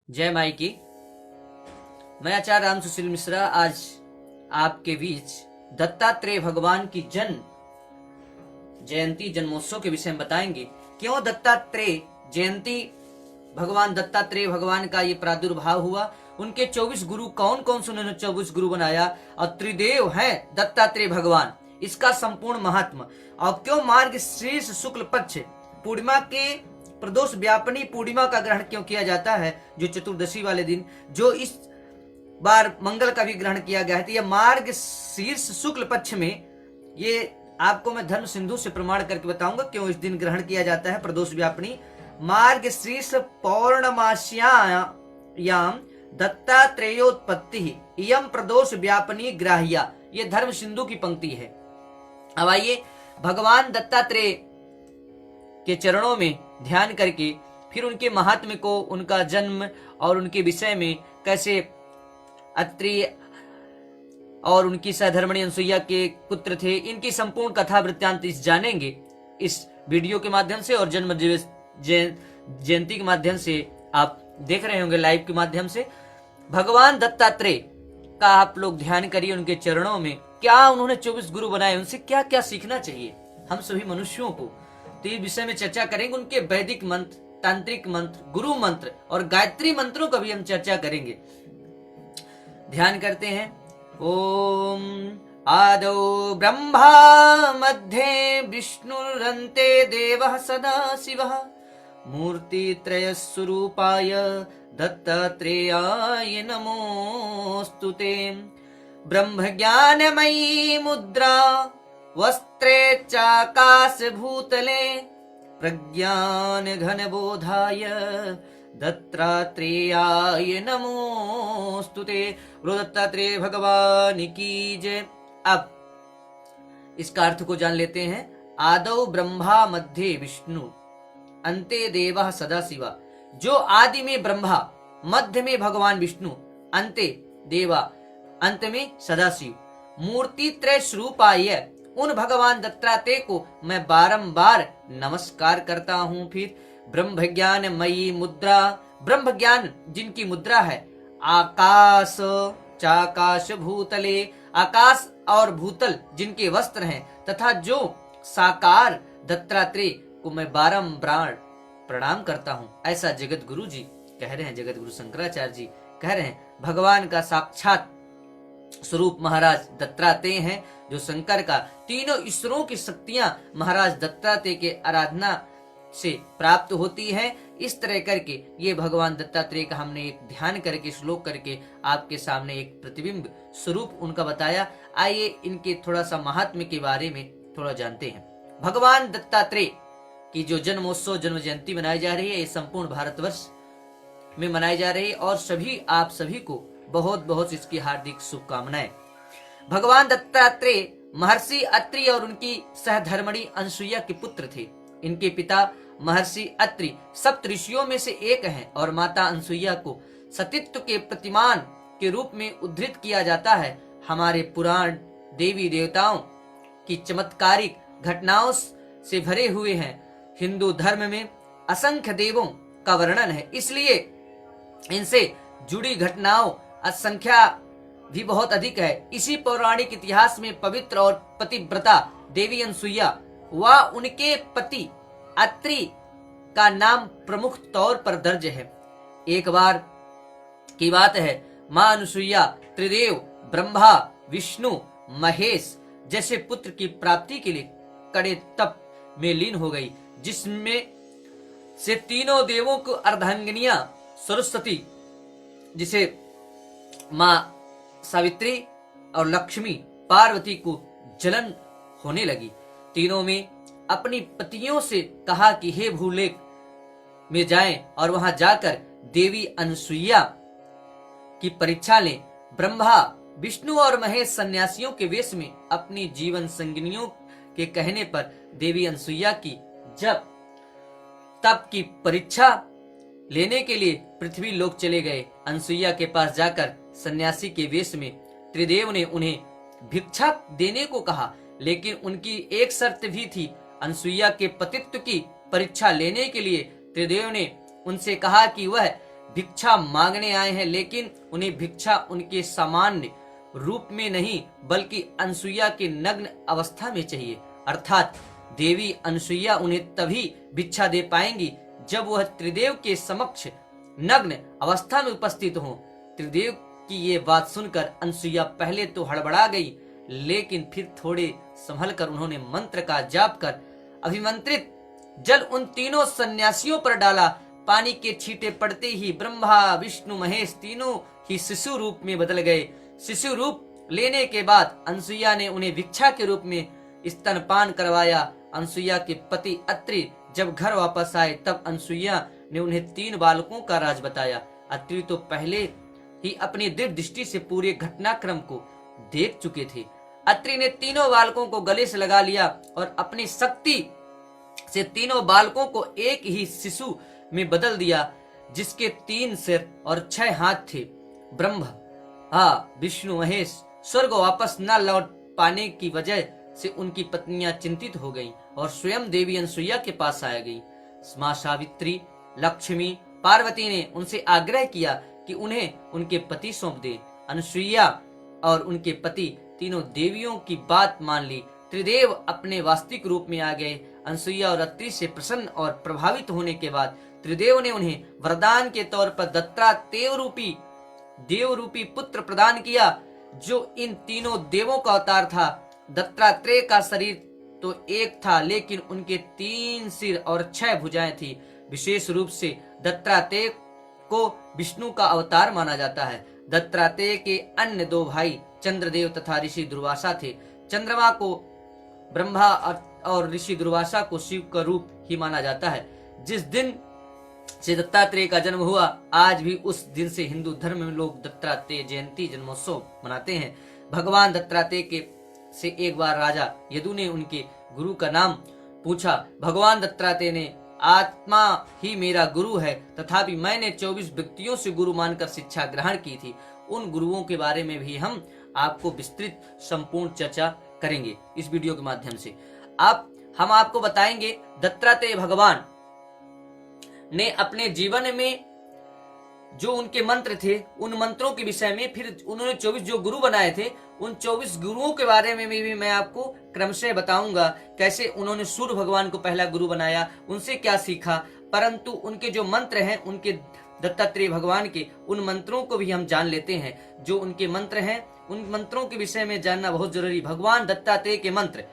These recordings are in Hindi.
जय माई की। मैं आचार्य राम सुशील मिश्रा आज आपके बीच दत्तात्रेय भगवान की जयंती जन्मोत्सव के विषय में बताएंगे। क्यों दत्तात्रेय जयंती, भगवान दत्तात्रेय भगवान का ये प्रादुर्भाव हुआ, उनके 24 गुरु कौन कौन से उन्होंने 24 गुरु बनाया, और त्रिदेव हैं दत्तात्रेय भगवान, इसका संपूर्ण महात्मा। और क्यों मार्ग शीर्ष शुक्ल पक्ष पूर्णिमा के प्रदोष व्यापनी पूर्णिमा का ग्रहण क्यों किया जाता है, जो चतुर्दशी वाले दिन, जो इस बार मंगल का भी ग्रहण किया गया है। तो यह मार्ग शीर्ष शुक्ल पक्ष में, ये आपको मैं धर्म सिंधु से प्रमाण करके बताऊंगा क्यों इस दिन ग्रहण किया जाता है प्रदोष व्यापनी। मार्ग शीर्ष पौर्णमास्याम दत्तात्रेयोत्पत्ति इयम प्रदोष व्यापनी ग्राह्या, ये धर्म सिंधु की पंक्ति है। अब आइए भगवान दत्तात्रेय के चरणों में ध्यान करके फिर उनके महात्म्य को, उनका जन्म और उनके विषय में, कैसे अत्रि और उनकी सहधर्मणी अनसुईया के पुत्र थे, इनकी संपूर्ण कथा वृत्तांत जानेंगे इस वीडियो के माध्यम से। और जन्म जयंती के माध्यम से आप देख रहे होंगे लाइव के माध्यम से। भगवान दत्तात्रेय का आप लोग ध्यान करिए, उनके चरणों में क्या उन्होंने 24 गुरु बनाए, उनसे क्या क्या सीखना चाहिए हम सभी मनुष्यों को, तो इस विषय में चर्चा करेंगे। उनके वैदिक मंत्र, तांत्रिक मंत्र, गुरु मंत्र और गायत्री मंत्रों का भी हम चर्चा करेंगे। ध्यान करते हैं। ओम आदौ ब्रह्मा मध्ये विष्णुरन्ते देवः सदा शिवः मूर्तित्रय स्वरूपाय दत्तात्रेयाय नमोस्तुते। ब्रह्म ज्ञानमयी मुद्रा वस्त्रे चाकाश भूतले प्रज्ञान घन बोधाय दत्तात्रेयाय नमोस्तुते। बोलो दत्तात्रेय भगवान की जय। अब इसका अर्थ को जान लेते हैं। आदौ ब्रह्मा मध्ये विष्णु अंते देवः सदा शिवा, जो आदि में ब्रह्मा, मध्य में भगवान विष्णु, अंते देवा, अंत में सदाशिव, मूर्ति त्रय स्वरूपाय, उन भगवान दत्तात्रेय को मैं बारंबार नमस्कार करता हूं। फिर ब्रह्म ज्ञान मयी मुद्रा, ब्रह्म ज्ञान जिनकी मुद्रा है, आकाश चाकाश भूतले, आकाश और भूतल जिनके वस्त्र हैं, तथा जो साकार दत्तात्रेय को मैं बारंबार प्रणाम करता हूं, ऐसा जगत गुरु जी कह रहे हैं। जगत गुरु शंकराचार्य जी कह रहे हैं भगवान का साक्षात स्वरूप महाराज दत्तात्रेय हैं, जो शंकर का तीनों ईश्वरों की शक्तियां महाराज दत्तात्रेय के आराधना से प्राप्त होती है। इस तरह करके ये भगवान दत्तात्रेय का हमने एक ध्यान करके, श्लोक करके आपके सामने एक प्रतिबिंब स्वरूप उनका बताया। आइए इनके थोड़ा सा महात्म्य के बारे में थोड़ा जानते हैं। भगवान दत्तात्रेय की जो जन्मोत्सव, जन्म जयंती मनाई जा रही है, ये संपूर्ण भारतवर्ष में मनाई जा रही है और आप सभी को बहुत बहुत इसकी हार्दिक शुभकामनाएं। भगवान दत्तात्रेय महर्षि अत्रि और उनकी सहधर्मणी अनसुईया के पुत्र थे। इनके पिता महर्षि अत्रि सप्त ऋषियों में से एक हैं और माता अनसुईया को सतीत्व के प्रतिमान के रूप में उद्धृत किया जाता है। हमारे पुराण देवी देवताओं की चमत्कारिक घटनाओं से भरे हुए हैं। हिंदू धर्म में असंख्य देवों का वर्णन है, इसलिए इनसे जुड़ी घटनाओं संख्या भी बहुत अधिक है। इसी पौराणिक इतिहास में पवित्र और पतिव्रता देवी अनसुईया व उनके पति अत्रि का नाम प्रमुख तौर पर दर्ज है। एक बार की बात है, मां अनसुईया त्रिदेव ब्रह्मा, विष्णु, महेश जैसे पुत्र की प्राप्ति के लिए कड़े तप में लीन हो गई, जिसमें से तीनों देवों को अर्धांगिनियां सरस्वती, जिसे मां सावित्री और लक्ष्मी पार्वती को जलन होने लगी। तीनों में अपनी पतियों से कहा कि हे भूलोक में जाएं और वहां जाकर देवी अनसुईया की परीक्षा लें। ब्रह्मा, विष्णु और महेश सन्यासियों के वेश में अपनी जीवन संगिनियों के कहने पर देवी अनसुईया की जब तप की परीक्षा लेने के लिए पृथ्वी लोक चले गए। अनसुईया के पास जाकर सन्यासी के वेश में त्रिदेव ने उन्हें भिक्षा देने को कहा, लेकिन उनकी एक शर्त भी थी। अनसुईया के पतित्व की परीक्षा लेने के लिए त्रिदेव ने उनसे कहा कि वह भिक्षा मांगने आए हैं, लेकिन उन्हें भिक्षा उनके सामान्य रूप में नहीं बल्कि अनसुईया के नग्न अवस्था में चाहिए। अर्थात देवी अनसुईया उन्हें तभी भिक्षा दे पाएंगी जब वह त्रिदेव के समक्ष नग्न अवस्था में उपस्थित हो। त्रिदेव की ये बात सुनकर अनसुईया पहले तो हड़बड़ा गई, लेकिन फिर थोड़े संभल कर उन्होंने मंत्र का जाप कर अभिमंत्रित जल उन तीनों सन्यासियों पर डाला। पानी के छींटे पड़ते ही ब्रह्मा विष्णु महेश तीनों ही शिशु रूप में बदल गए। शिशु रूप लेने के बाद अनसुईया ने उन्हें भिक्षा के रूप में स्तनपान करवाया। अनसुईया के पति अत्रि जब घर वापस आए तब अनसुईया ने उन्हें 3 बालकों का राज बताया। अत्रि तो पहले ही अपनी दिव्य दृष्टि से पूरे घटनाक्रम को देख चुके थे। अत्रि ने तीनों बालकों को गले से लगा लिया और अपनी शक्ति से तीनों बालकों को एक ही शिशु में बदल दिया, जिसके 3 सिर और 6 हाथ थे। ब्रह्मा विष्णु महेश स्वर्ग वापस न लौट पाने की वजह से उनकी पत्नियां चिंतित हो गईं और स्वयं देवी अनसुईया के पास आ गई। मां सावित्री, लक्ष्मी, पार्वती ने उनसे आग्रह किया कि उन्हें उनके पति सौंप दे। अनसुईया और उनके पति तीनों देवियों की बात मान ली। त्रिदेव अपने वास्तविक रूप में आ गए। अनसुईया और अत्रि से प्रसन्न और प्रभावित होने के बाद त्रिदेव ने उन्हें वरदान के तौर पर देव रूपी पुत्र प्रदान किया, जो इन तीनों देवों का अवतार था। दत्तात्रेय का शरीर तो एक था, लेकिन उनके 3 सिर और 6 भुजाएं थी। विशेष रूप से दत्तात्रेय को विष्णु का अवतार माना जाता है। दत्तात्रेय के अन्य 2 भाई चंद्रदेव तथा ऋषि दुर्वासा थे। चंद्रमा को ब्रह्मा और ऋषि दुर्वासा को शिव का रूप ही माना जाता है। जिस दिन से दत्तात्रेय का जन्म हुआ, आज भी उस दिन से हिंदू धर्म में लोग दत्तात्रेय जयंती जन्मोत्सव मनाते हैं। भगवान दत्तात्रेय से एक बार राजा यदु ने उनके गुरु का नाम पूछा। भगवान दत्तात्रेय ने, आत्मा ही मेरा गुरु है, तथापि मैंने 24 व्यक्तियों से गुरु मानकर शिक्षा ग्रहण की थी। उन गुरुओं के बारे में भी हम आपको विस्तृत संपूर्ण चर्चा करेंगे इस वीडियो के माध्यम से। हम आपको बताएंगे दत्तात्रेय भगवान ने अपने जीवन में जो उनके मंत्र थे, उन मंत्रों के विषय में, फिर उन्होंने 24 जो गुरु बनाए थे, उन 24 गुरुओं के बारे में भी मैं आपको क्रमशः बताऊंगा। कैसे उन्होंने सूर्य भगवान को पहला गुरु बनाया, उनसे क्या सीखा। परंतु उनके जो मंत्र हैं, उनके दत्तात्रेय भगवान के, उन मंत्रों को भी हम जान लेते हैं। जो उनके मंत्र हैं, उन मंत्रों के विषय में जानना बहुत जरूरी। भगवान दत्तात्रेय के मंत्र,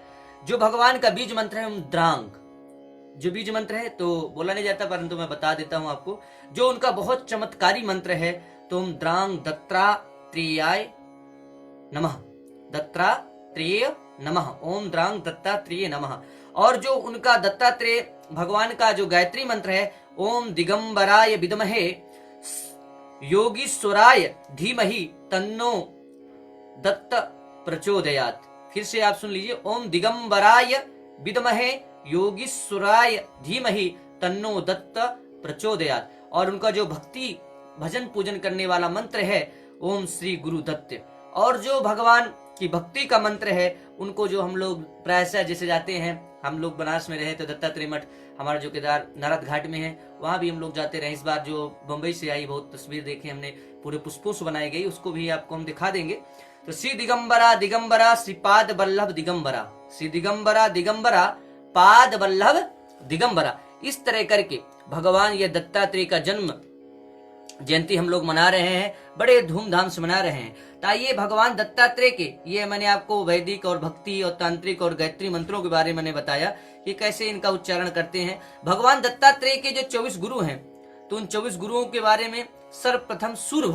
जो भगवान का बीज मंत्र है द्रांग, जो बीज मंत्र है तो बोला नहीं जाता, परंतु मैं बता देता हूं आपको। जो उनका बहुत चमत्कारी मंत्र है, तुम द्रांग दत्तात्रेयाय नमः, दत्तात्रेय नमः, ओम द्रांग दत्तात्रेय नमः। और जो उनका दत्तात्रेय भगवान का जो गायत्री मंत्र है, ओम दिगंबराय विद्महे योगीश्वराय धीमहि तन्नो दत्त प्रचोदयात। फिर से आप सुन लीजिए, ओम दिगंबराय विद्महे योगीश्वराय धीमहि तन्नो दत्त प्रचोदयात। और उनका जो भक्ति भजन पूजन करने वाला मंत्र है, ओम श्री गुरु दत्त। और जो भगवान की भक्ति का मंत्र है, उनको जो हम लोग प्रायशः जैसे जाते हैं, हम लोग बनारस में रहे तो दत्तात्रेय मठ हमारा जो केदार नारद घाट में है, वहां भी हम लोग जाते रहे। इस बार जो बंबई से आई बहुत तस्वीर देखे हमने, पूरे पुष्पों से बनाई गई, उसको भी आपको हम दिखा देंगे। तो श्री दिगंबरा दिगंबरा श्रीपाद वल्लभ दिगंबरा, श्री दिगंबरा दिगंबरा पाद वल्लभ दिगंबरा। इस तरह करके भगवान ये दत्तात्रेय का जन्म जयंती हम लोग मना रहे हैं, बड़े धूमधाम से मना रहे हैं। तो ये भगवान दत्तात्रेय के, ये मैंने आपको वैदिक और भक्ति और तांत्रिक और गायत्री मंत्रों के बारे में मैंने बताया कि कैसे इनका उच्चारण करते हैं। भगवान दत्तात्रेय के जो 24 गुरु हैं, तो उन 24 गुरुओं के बारे में सर्वप्रथम सूर्य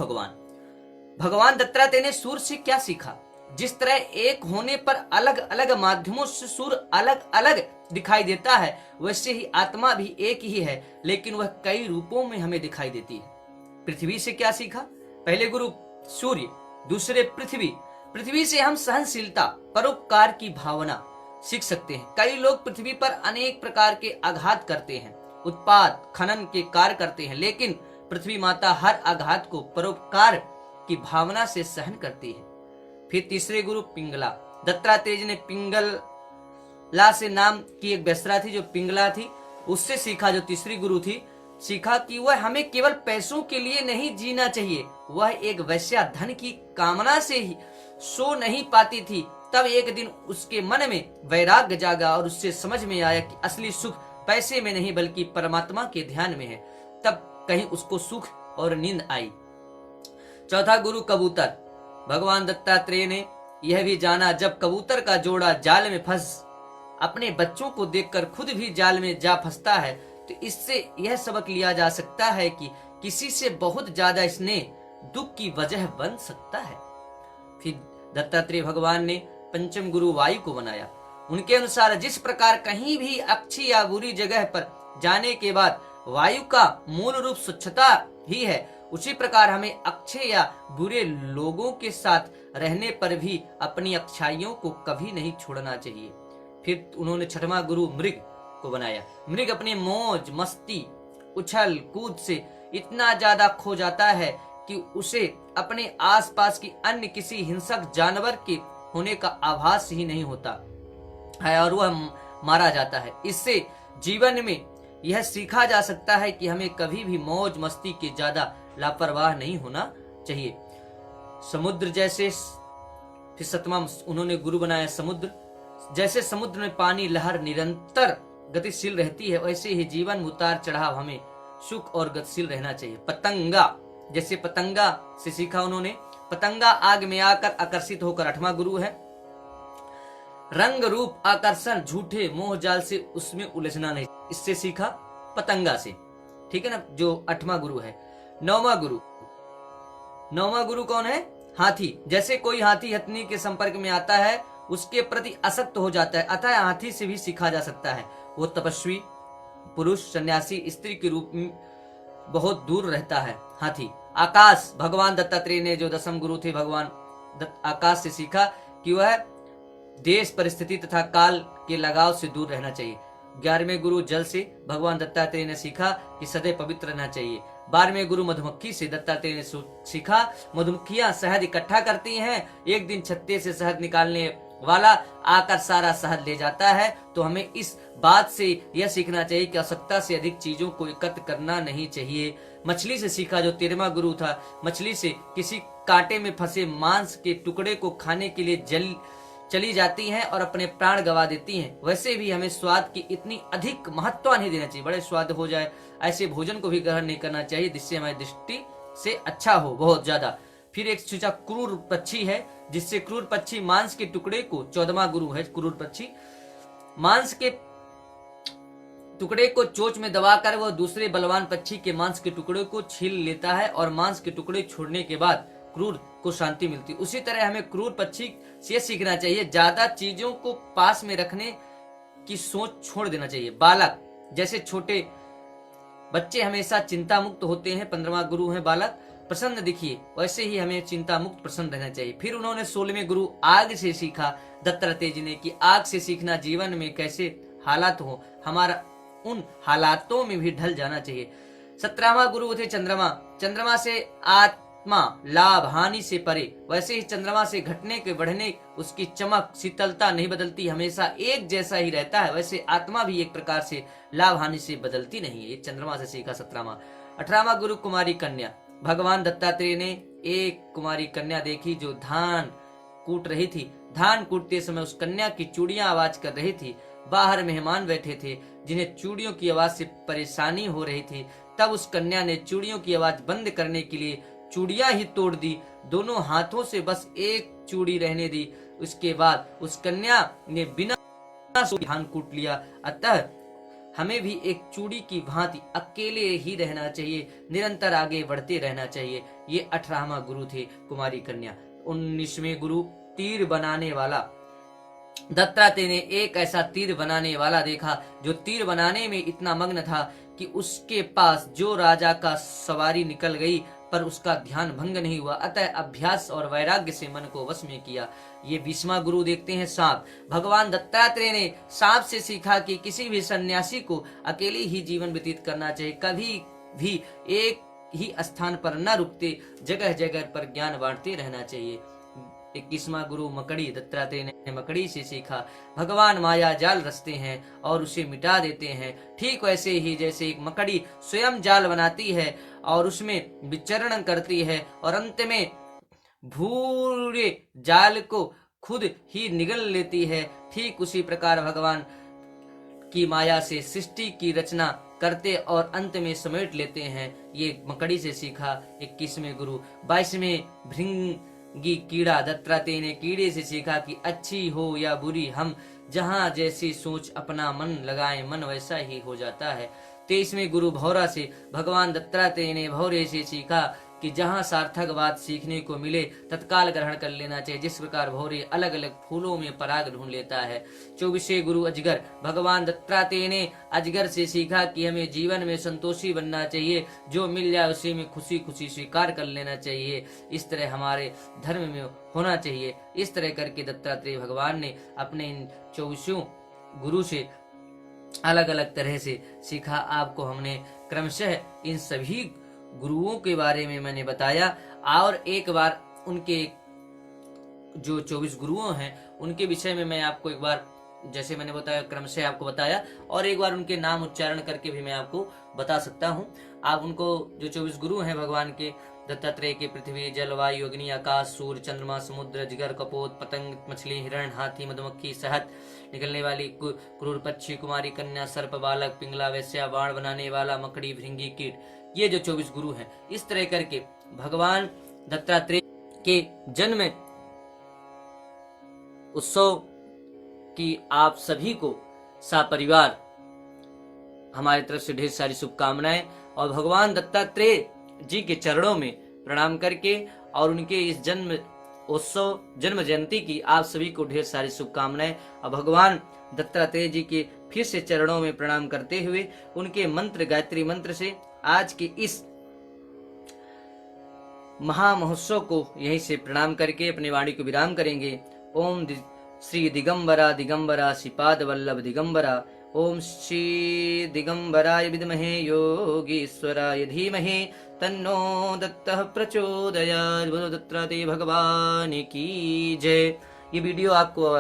भगवान दत्तात्रेय ने सूर्य से क्या सीखा। जिस तरह एक होने पर अलग अलग माध्यमों से सूर्य अलग अलग दिखाई देता है, वैसे ही आत्मा भी एक ही है, लेकिन वह कई रूपों में हमें दिखाई देती है। पृथ्वी से क्या सीखा, पहले गुरु सूर्य, दूसरे पृथ्वी से हम सहनशीलता, परोपकार की भावना सीख सकते हैं। कई लोग पृथ्वी पर अनेक प्रकार के आघात करते हैं, उत्पाद खनन के कार्य करते हैं, लेकिन पृथ्वी माता हर आघात को परोपकार की भावना से सहन करती है। फिर तीसरे गुरु पिंगला, दत्तात्रेय ने पिंगला से नाम की एक बेसरा थी जो पिंगला थी, उससे सीखा, जो तीसरी गुरु थी। सीखा कि वह हमें केवल पैसों के लिए नहीं जीना चाहिए। वह एक वैश्या धन की कामना से ही सो नहीं पाती थी। तब एक दिन उसके मन में वैराग्य जागा और उससे समझ में आया कि असली सुख पैसे में नहीं बल्कि परमात्मा के ध्यान में है। तब कहीं उसको सुख और नींद आई। चौथा गुरु कबूतर। भगवान दत्तात्रेय ने यह भी जाना, जब कबूतर का जोड़ा जाल में फंस अपने बच्चों को देखकर खुद भी जाल में जा फंसता है, तो इससे यह सबक लिया जा सकता है कि किसी से बहुत ज्यादा स्नेह दुख की वजह बन सकता है। फिर दत्तात्रेय भगवान ने पंचम गुरु वायु को बनाया। उनके अनुसार जिस प्रकार कहीं भी अच्छी या बुरी जगह पर जाने के बाद वायु का मूल रूप स्वच्छता ही है, उसी प्रकार हमें अच्छे या बुरे लोगों के साथ रहने पर भी अपनी अच्छाइयों को कभी नहीं छोड़ना चाहिए। फिर उन्होंने छठवां गुरु मृग को बनाया। मृग अपनी मौज मस्ती उछल कूद से इतना ज्यादा खो जाता है कि उसे अपने आसपास की अन्य किसी हिंसक जानवर के होने का आभास ही नहीं होता है और वह मारा जाता है। इससे जीवन में यह सीखा जा सकता है कि हमें कभी भी मौज मस्ती के ज्यादा लापरवाह नहीं होना चाहिए। समुद्र जैसे, फिर सतवां उन्होंने गुरु बनाया समुद्र। जैसे समुद्र में पानी लहर निरंतर गतिशील रहती है, वैसे ही जीवन में उतार चढ़ाव हमें सुख और गतिशील रहना चाहिए। पतंगा, जैसे पतंगा से सीखा उन्होंने, पतंगा आग में आकर आकर्षित होकर आठवां गुरु है। रंग रूप आकर्षण झूठे मोह जाल से उसमें उलझना नहीं, इससे सीखा पतंगा से, ठीक है ना, जो आठवां गुरु है। नौवां गुरु कौन है? हाथी। जैसे कोई हाथी हथनी के संपर्क में आता है उसके प्रति आसक्त हो जाता है, अतः हाथी से भी सीखा जा सकता है। वो तपस्वी पुरुष सन्यासी स्त्री के रूप में बहुत दूर रहता है। हाथी। आकाश, भगवान दत्तात्रेय ने जो दसम गुरु थे भगवान आकाश से सीखा कि वह देश परिस्थिति तथा काल के लगाव से दूर रहना चाहिए। 11वें गुरु जल से भगवान दत्तात्रेय ने सीखा कि सदैव पवित्र रहना चाहिए। 12वें गुरु मधुमक्खी से दत्तात्रेय ने सीखा, मधुमक्खियां शहद इकट्ठा करती हैं, एक दिन छत्ते से शहद निकालने वाला आकर सारा शहद ले जाता है। तो हमें इस बात से यह सीखना चाहिए कि आवश्यकता से अधिक चीजों को एकत्र करना नहीं चाहिए। मछली से सीखा, जो 13वां गुरु था, मछली से किसी कांटे में फंसे मांस के टुकड़े को खाने के लिए चली जाती हैं और अपने प्राण गवा देती हैं। वैसे भी हमें स्वाद की इतनी अधिक महत्व नहीं देना चाहिए। बड़े स्वाद हो जाए ऐसे भोजन को भी ग्रहण नहीं करना चाहिए जिससे हमारी दृष्टि से अच्छा हो बहुत ज्यादा। फिर एक सोचा क्रूर पक्षी है, जिससे क्रूर पक्षी मांस के टुकड़े को, 14वां गुरु है क्रूर पक्षी, मांस के टुकड़े को चोंच में दबाकर वह दूसरे बलवान पक्षी के मांस के टुकड़े को छील लेता है और मांस के टुकड़े छोड़ने के बाद क्रूर को शांति मिलती। उसी तरह हमें क्रूर पक्षी से सीखना चाहिए, ज्यादा चीजों को पास में रखने की सोच छोड़ देना चाहिए। बालक, जैसे छोटे बच्चे हमेशा चिंता मुक्त होते हैं, 15वां गुरु है बालक, प्रसन्न दिखिए, वैसे ही हमें चिंता मुक्त प्रसन्न रहना चाहिए। फिर उन्होंने 16वें गुरु आग से सीखा दत्तात्रेय जी ने कि आग से सीखना जीवन में कैसे हालात हो, हमारा उन हालातों में भी ढल जाना चाहिए। 17वां गुरु थे चंद्रमा। चंद्रमा से आत्मा लाभ हानि से परे, वैसे ही चंद्रमा से घटने के बढ़ने उसकी चमक शीतलता नहीं बदलती, हमेशा एक जैसा ही रहता है। वैसे आत्मा भी एक प्रकार से लाभ हानि से बदलती नहीं है। ये चंद्रमा से सीखा 17वां। 18वां गुरु कुमारी कन्या। भगवान दत्तात्रेय ने एक कुमारी कन्या देखी जो धान कूट रही थी। धान कूटते समय उस कन्या की चूड़ियां आवाज कर रही थी। बाहर मेहमान बैठे थे जिन्हें चूड़ियों की आवाज से परेशानी हो रही थी। तब उस कन्या ने चूड़ियों की आवाज बंद करने के लिए चूड़ियां ही तोड़ दी, दोनों हाथों से बस एक चूड़ी रहने दी। उसके बाद उस कन्या ने बिना धान कूट लिया। अतः हमें भी एक चूड़ी की भांति अकेले ही रहना चाहिए, निरंतर आगे बढ़ते रहना चाहिए। ये 18वां गुरु थे कुमारी कन्या। 19वें गुरु तीर बनाने वाला। दत्तात्रेय ने एक ऐसा तीर बनाने वाला देखा जो तीर बनाने में इतना मग्न था कि उसके पास जो राजा का सवारी निकल गई पर उसका ध्यान भंग नहीं हुआ। अतः अभ्यास और वैराग्य से मन को वश में किया। ये 20वां गुरु देखते हैं सांप। भगवान दत्तात्रेय ने सांप से सीखा कि किसी भी सन्यासी को अकेले ही जीवन व्यतीत करना चाहिए, कभी भी एक ही स्थान पर न रुकते, जगह जगह पर ज्ञान बांटते रहना चाहिए। 21वां गुरु मकड़ी। दत्तात्रेय ने मकड़ी से सीखा भगवान माया जाल रचते हैं और उसे मिटा देते हैं। ठीक वैसे ही जैसे एक मकड़ी स्वयं जाल बनाती है और उसमें विचरण करती है और अंत में भूरे जाल को खुद ही निगल लेती है, ठीक उसी प्रकार भगवान की माया से सृष्टि की रचना करते और अंत में समेट लेते हैं। ये मकड़ी से सीखा 21वें गुरु। 22वें भृंगी कीड़ा। दत्तात्रेय ने कीड़े से सीखा कि अच्छी हो या बुरी, हम जहाँ जैसी सोच अपना मन लगाएं, मन वैसा ही हो जाता है। 23वें गुरु भौरा से। भगवान दत्तात्रेय ने भौरे से सीखा कि जहाँ सार्थक बात सीखने को मिले तत्काल ग्रहण कर लेना चाहिए। जिस प्रकार भौरे अलग अलग फूलों में पराग ढूंढ लेता है। 24वें गुरु अजगर। भगवान दत्तात्रेय ने अजगर से सीखा कि हमें जीवन में संतोषी बनना चाहिए, जो मिल जाए उसी में खुशी खुशी स्वीकार कर लेना चाहिए। इस तरह हमारे धर्म में होना चाहिए। इस तरह करके दत्तात्रेय भगवान ने अपने इन 24 गुरु से अलग अलग तरह से सीखा। आपको हमने क्रमशः इन सभी गुरुओं के बारे में मैंने बताया और एक बार उनके जो 24 गुरुओं हैं उनके विषय में मैं आपको एक बार, जैसे मैंने बताया क्रमशः आपको बताया, और एक बार उनके नाम उच्चारण करके भी मैं आपको बता सकता हूँ। आप उनको जो 24 गुरु हैं भगवान के दत्तात्रेय के पृथ्वी, जल, वायु, अग्नि, आकाश, सूर्य, चंद्रमा, समुद्र, अजगर, कपोत, पतंग, मछली, हिरण, हाथी, मधुमक्खी, शहद निकलने वाली, क्रूर पक्षी, कुमारी कन्या, सर्प, बालक, पिंगला, वैश्या, बाण बनाने वाला, मकड़ी, भृंगी, कीट, ये जो 24 गुरु हैं, इस तरह करके भगवान दत्तात्रेय के जन्म उत्सव की आप सभी को सपरिवार हमारी तरफ से ढेर सारी शुभकामनाएं, और भगवान दत्तात्रेय जी के चरणों में प्रणाम करके और उनके इस जन्म उत्सव, जन्म जयंती की आप सभी को ढेर सारी शुभकामनाएं। और भगवान दत्तात्रेय जी के फिर से चरणों में प्रणाम करते हुए उनके मंत्र, गायत्री मंत्र से आज के इस महामहोत्सव को यहीं से प्रणाम करके अपनी वाणी को विराम करेंगे। ओम श्री दिगंबरा दिगंबरा श्रीपाद वल्लभ दिगंबरा। ओम श्री दिगंबराय विद्महे योगीश्वराय धीमहि तन्नो दत्तः प्रचोदयात्। बोलो दत्तात्रेय भगवान की जय। ये वीडियो आपको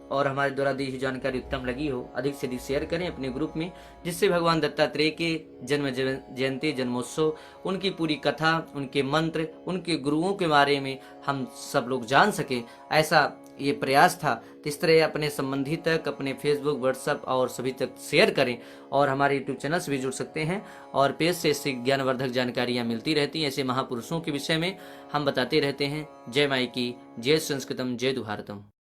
और हमारे द्वारा दी हुई जानकारी उत्तम लगी हो, अधिक से अधिक शेयर करें अपने ग्रुप में, जिससे भगवान दत्तात्रेय के जन्म जयंती, जन्मोत्सव, उनकी पूरी कथा, उनके मंत्र, उनके गुरुओं के बारे में हम सब लोग जान सकें, ऐसा ये प्रयास था। तो इस तरह अपने संबंधी तक, अपने फेसबुक, व्हाट्सएप और सभी तक शेयर करें, और हमारे यूट्यूब चैनल से भी जुड़ सकते हैं, और पेज से इससे ज्ञानवर्धक जानकारियाँ मिलती रहती हैं। ऐसे महापुरुषों के विषय में हम बताते रहते हैं। जय माई की, जय संस्कृतम, जय भारतम।